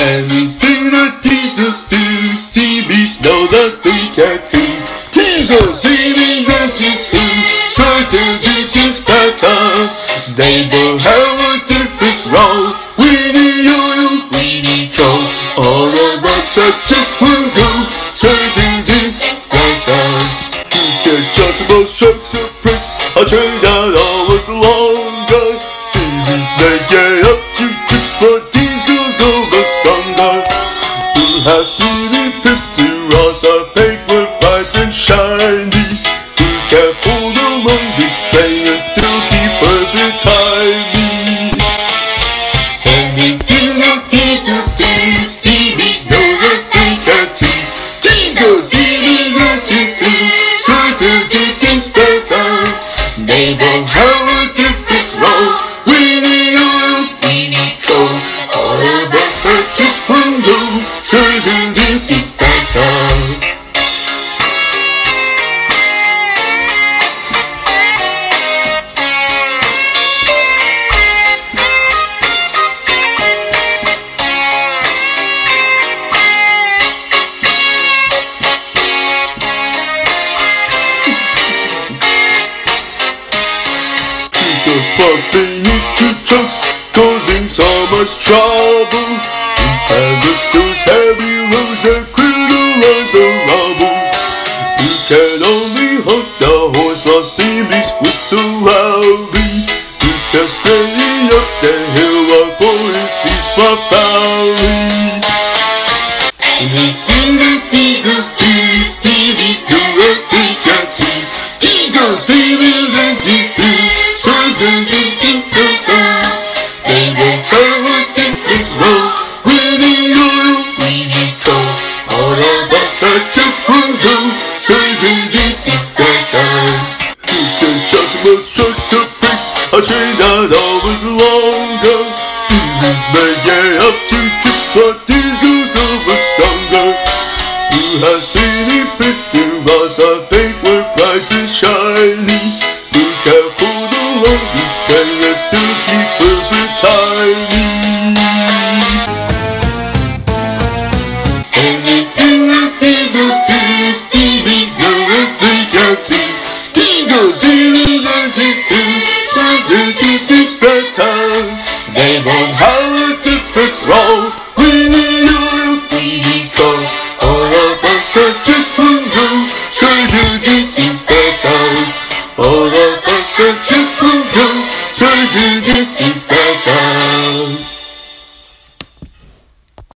Anything that teases to Stevies know that they can't see. Teasers, Stevies and Jitsu, try to do things better. They will have a different role. We need oil, we need coal. All of us are just one goal, try to do things better. You get just the most strokes of bricks. I trained out always longer. Stevies may get up to tricks, but Diesel's over stronger. Who has really pissed to us? Our paper bright and shiny. Who can pull among these trainers to keep us tiny? Anything that Diesel sees, Stevies know that they can't see. Diesel, Stevies and Jitsu, try to do things better. They both have a different role. We need oil, we need coal. All of us are just one goal, try to do things better. Bumping into trucks, causing so much trouble. And the those heavy roads that criminalize the rubble. You can only hook the horse while Stevies whistle loudly. You can straight up the hill while boys beats my Bowery. Anything that Diesel sees, Stevies know that they can't see. Diesel, Stevies and Jitsu, try to do things better. They both have a different role. We need oil, we need coal. All of us are just one goal, try to do things better. You can just the most trucks of bricks. I trained out always longer. Stevies may get up to tricks, but Diesel's over stronger. Who has really pissed to us? I think we're bright and shiny. Who can pull along these trainers to keep us tiny? Anything that Diesel sees, Stevies know that they can't see. Diesel, Stevies and Jitsu, try to do things better. They both have a different role. We need oil, we need coal. All of us are just one goal, try to do things better. All of us are just one goal, try to do things